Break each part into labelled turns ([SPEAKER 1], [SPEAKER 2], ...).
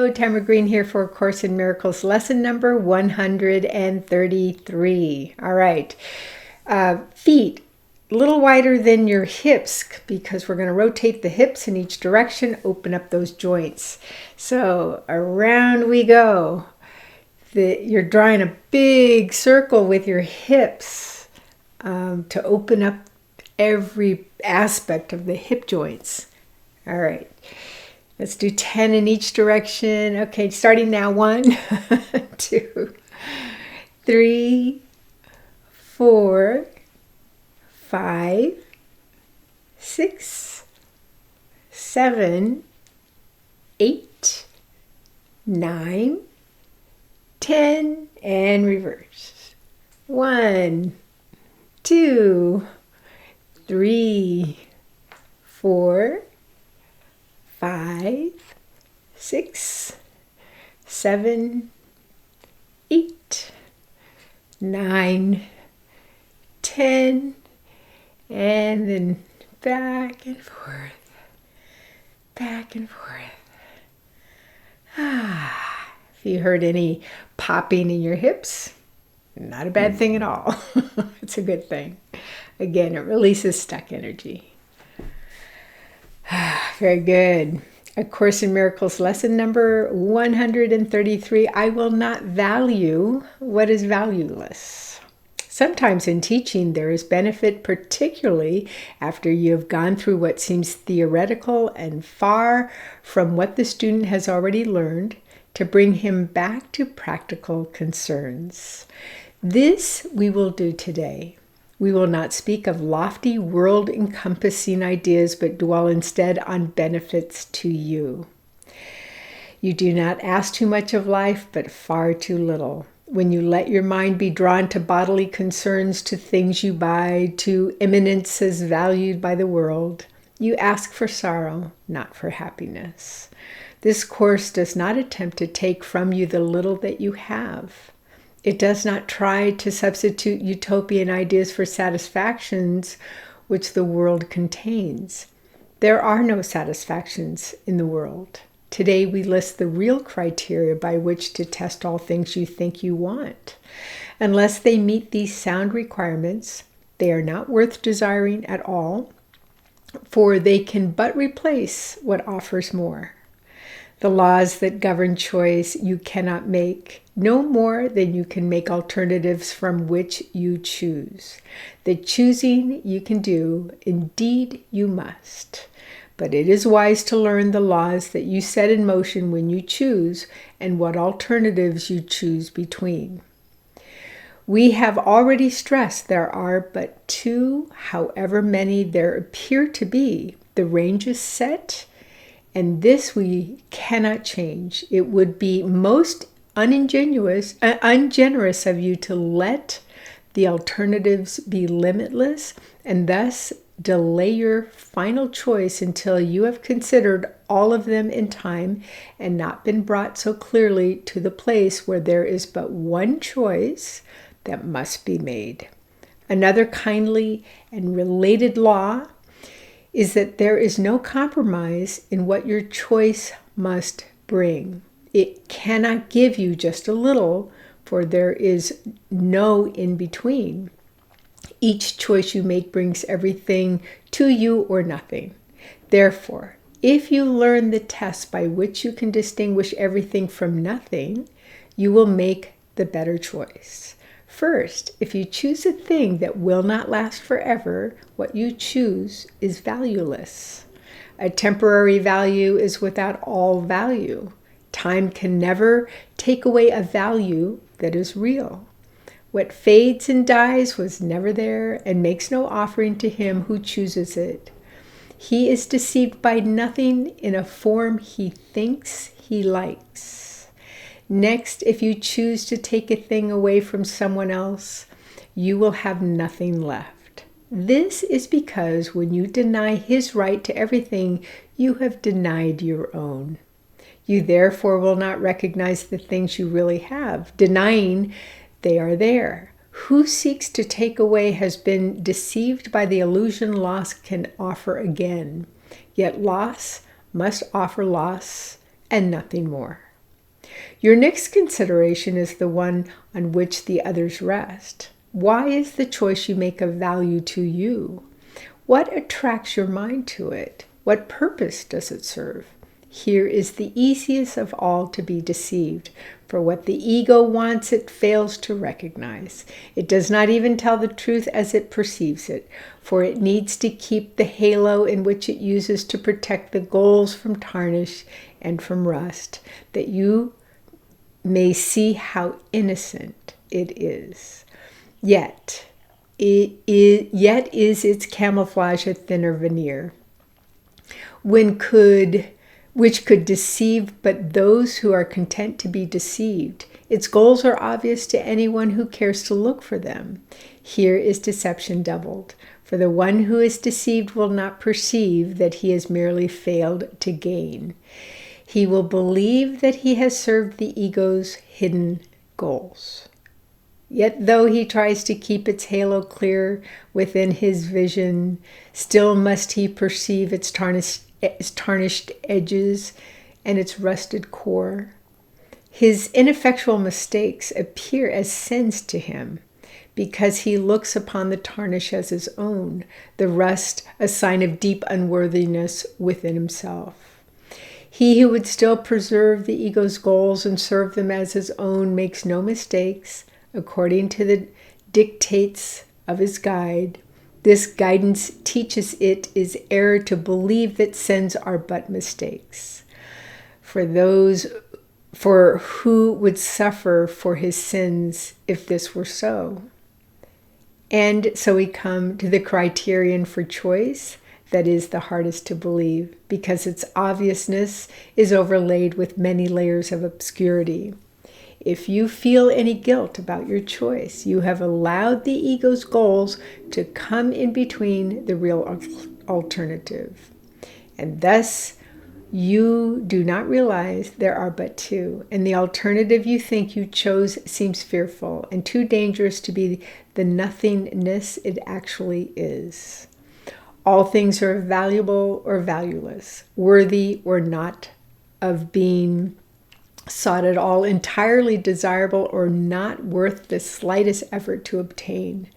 [SPEAKER 1] Hello, Tamara Green here for A Course in Miracles, lesson number 133. All right, feet a little wider than your hips because we're going to rotate the hips in each direction, open up those joints. So around we go. You're drawing a big circle with your hips to open up every aspect of the hip joints. All right. Let's do 10 in each direction. Okay, starting now. 1, 2, 3, 4, 5, 6, 7, 8, 9, 10, and reverse. 1, 2, 3, 4, 5, 6, 7, 8, 9, 10, and then back and forth, back and forth. If you heard any popping in your hips, not a bad thing at all. It's a good thing. Again, it releases stuck energy. Very good. A Course in Miracles lesson number 133. I will not value what is valueless. Sometimes in teaching there is benefit, particularly after you have gone through what seems theoretical and far from what the student has already learned, to bring him back to practical concerns. This we will do today. We will not speak of lofty world-encompassing ideas, but dwell instead on benefits to you. You do not ask too much of life, but far too little. When you let your mind be drawn to bodily concerns, to things you buy, to eminences valued by the world, you ask for sorrow, not for happiness. This course does not attempt to take from you the little that you have. It does not try to substitute utopian ideas for satisfactions which the world contains. There are no satisfactions in the world. Today we list the real criteria by which to test all things you think you want. Unless they meet these sound requirements, they are not worth desiring at all, for they can but replace what offers more. The laws that govern choice you cannot make, no more than you can make alternatives from which you choose. The choosing you can do, indeed you must. But it is wise to learn the laws that you set in motion when you choose and what alternatives you choose between. We have already stressed there are but two, however many there appear to be. The range is set, and this we cannot change. It would be most ungenerous of you to let the alternatives be limitless and thus delay your final choice until you have considered all of them in time and not been brought so clearly to the place where there is but one choice that must be made. Another kindly and related law is that there is no compromise in what your choice must bring. It cannot give you just a little, for there is no in between. Each choice you make brings everything to you or nothing. Therefore, if you learn the test by which you can distinguish everything from nothing, you will make the better choice. First, if you choose a thing that will not last forever, what you choose is valueless. A temporary value is without all value. Time can never take away a value that is real. What fades and dies was never there and makes no offering to him who chooses it. He is deceived by nothing in a form he thinks he likes. Next, if you choose to take a thing away from someone else, you will have nothing left. This is because when you deny his right to everything, you have denied your own. You therefore will not recognize the things you really have, denying they are there. Who seeks to take away has been deceived by the illusion loss can offer again. Yet loss must offer loss and nothing more. Your next consideration is the one on which the others rest. Why is the choice you make of value to you? What attracts your mind to it? What purpose does it serve? Here is the easiest of all to be deceived, for what the ego wants it fails to recognize. It does not even tell the truth as it perceives it, for it needs to keep the halo in which it uses to protect the goals from tarnish and from rust, that you may see how innocent it is. Yet is its camouflage a thinner veneer, which could deceive but those who are content to be deceived. Its goals are obvious to anyone who cares to look for them. Here is deception doubled, for the one who is deceived will not perceive that he has merely failed to gain. He will believe that he has served the ego's hidden goals. Yet though he tries to keep its halo clear within his vision, still must he perceive its tarnished edges and its rusted core. His ineffectual mistakes appear as sins to him, because he looks upon the tarnish as his own, the rust a sign of deep unworthiness within himself. He who would still preserve the ego's goals and serve them as his own makes no mistakes, according to the dictates of his guide. This guidance teaches it is error to believe that sins are but mistakes. For who would suffer for his sins if this were so? And so we come to the criterion for choice that is the hardest to believe, because its obviousness is overlaid with many layers of obscurity. If you feel any guilt about your choice, you have allowed the ego's goals to come in between the real alternative. And thus, you do not realize there are but two, and the alternative you think you chose seems fearful and too dangerous to be the nothingness it actually is. All things are valuable or valueless, worthy or not of being sought at all, entirely desirable or not worth the slightest effort to obtain.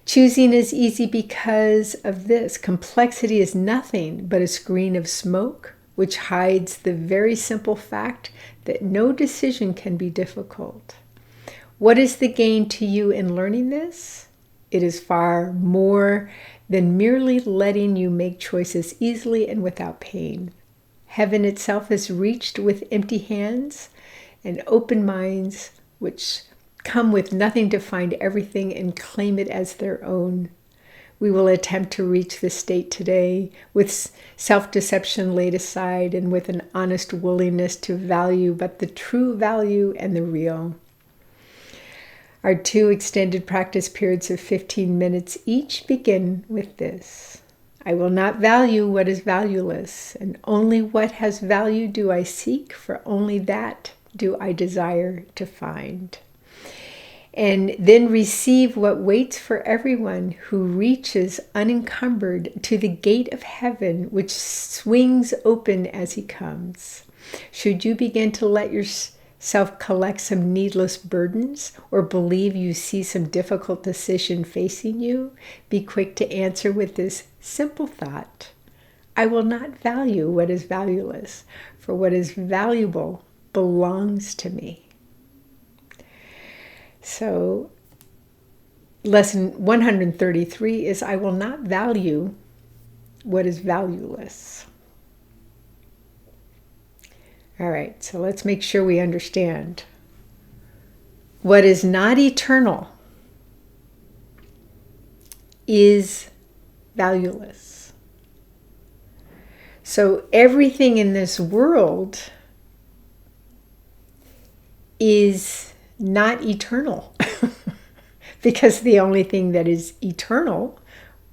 [SPEAKER 1] Choosing is easy because of this. Complexity is nothing but a screen of smoke which hides the very simple fact that no decision can be difficult. What is the gain to you in learning this? It is far more than merely letting you make choices easily and without pain. Heaven itself is reached with empty hands and open minds, which come with nothing to find everything and claim it as their own. We will attempt to reach this state today with self-deception laid aside and with an honest willingness to value but the true value and the real. Our 2 extended practice periods of 15 minutes each begin with this. I will not value what is valueless, and only what has value do I seek, for only that do I desire to find. And then receive what waits for everyone who reaches unencumbered to the gate of heaven, which swings open as he comes. Should you begin to let yourself collect some needless burdens, or believe you see some difficult decision facing you, be quick to answer with this simple thought: I will not value what is valueless, for what is valuable belongs to me. So, lesson 133 is I will not value what is valueless. All right, so let's make sure we understand. What is not eternal is valueless. So everything in this world is not eternal because the only thing that is eternal,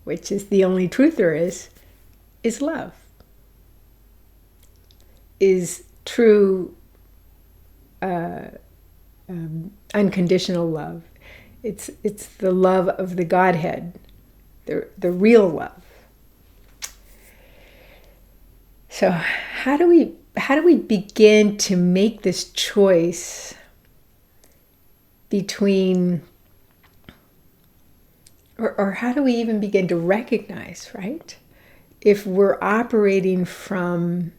[SPEAKER 1] which is the only truth there is love, is true unconditional love. It's the love of the Godhead, the real love. So how do we begin to make this choice between, or how do we even begin to recognize, right? If we're operating from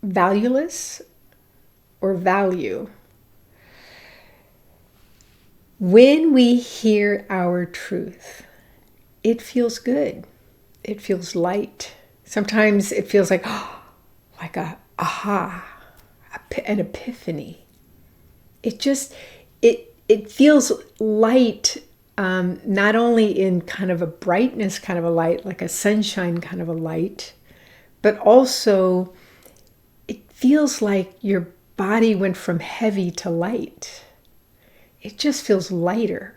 [SPEAKER 1] valueless or value. When we hear our truth, it feels good. It feels light. Sometimes it feels like, like a aha, an epiphany. It feels light, not only in kind of a brightness kind of a light, like a sunshine kind of a light, but also it feels like your body went from heavy to light. It just feels lighter.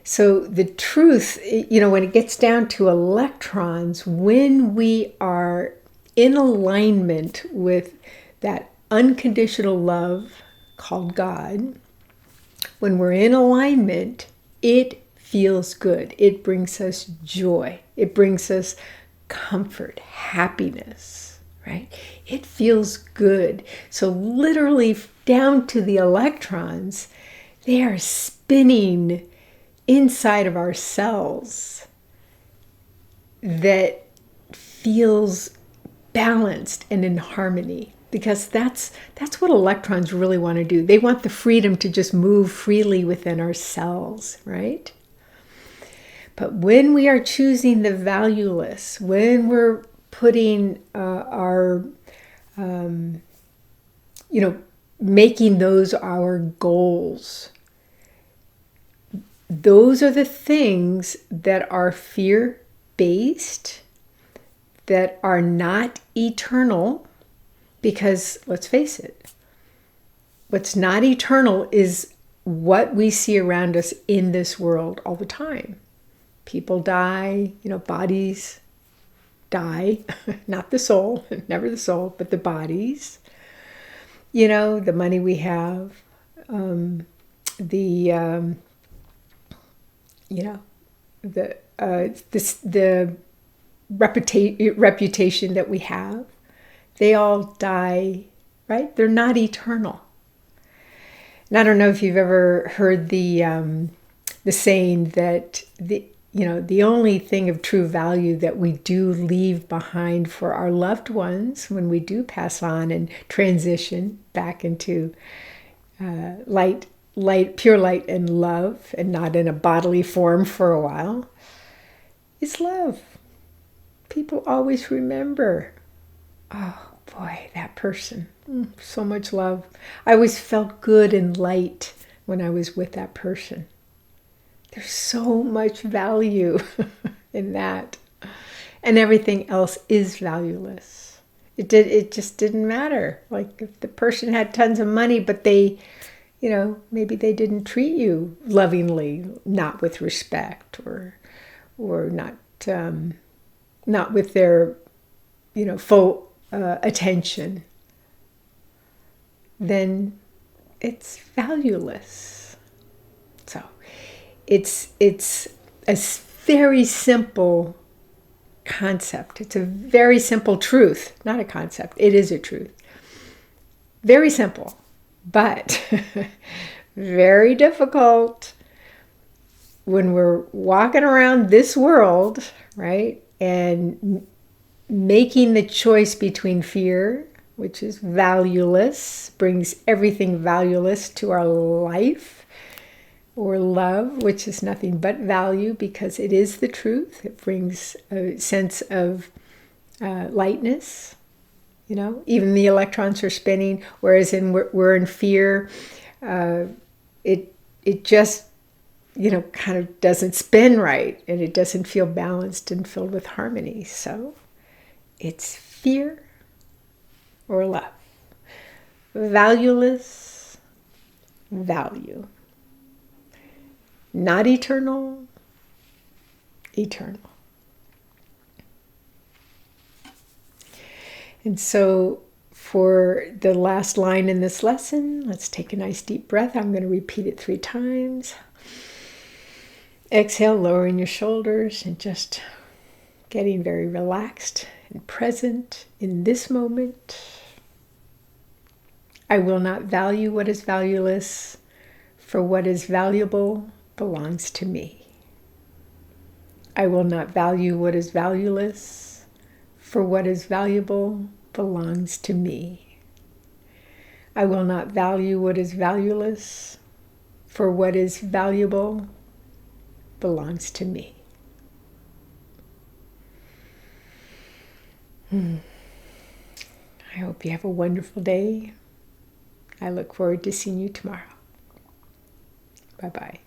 [SPEAKER 1] So the truth, when it gets down to electrons, when we are in alignment with that unconditional love called God, when we're in alignment, it feels good. It brings us joy. It brings us comfort, happiness, right? It feels good. So literally down to the electrons, they are spinning inside of our cells that feels balanced and in harmony, because that's what electrons really want to do. They want the freedom to just move freely within our cells, right? But when we are choosing the valueless, when we're putting our making those our goals, those are the things that are fear-based, that are not eternal, because let's face it, what's not eternal is what we see around us in this world all the time. People die, bodies die, not the soul, never the soul, but the bodies, the money we have, the reputation that we have, they all die, right? They're not eternal. And I don't know if you've ever heard the saying that the only thing of true value that we do leave behind for our loved ones when we do pass on and transition back into light, pure light and love, and not in a bodily form for a while, is love. People always remember, oh boy, that person, so much love. I always felt good and light when I was with that person. There's so much value in that. And everything else is valueless. It just didn't matter. Like if the person had tons of money, but they, maybe they didn't treat you lovingly, not with respect, or not with their, full attention, then it's valueless. So it's a very simple concept. It's a very simple truth, not a concept. It is a truth. Very simple, but very difficult when we're walking around this world, right? And making the choice between fear, which is valueless, brings everything valueless to our life, or love, which is nothing but value because it is the truth. It brings a sense of lightness. Even the electrons are spinning, whereas we're in fear. It just kind of doesn't spin right, and it doesn't feel balanced and filled with harmony. So it's fear or love. Valueless, value. Not eternal, eternal. And so for the last line in this lesson, let's take a nice deep breath. I'm going to repeat it 3 times. Exhale, lowering your shoulders and just getting very relaxed and present in this moment. I will not value what is valueless, for what is valuable belongs to me. I will not value what is valueless, for what is valuable belongs to me. I will not value what is valueless, for what is valuable belongs to me. I hope you have a wonderful day. I look forward to seeing you tomorrow. Bye-bye.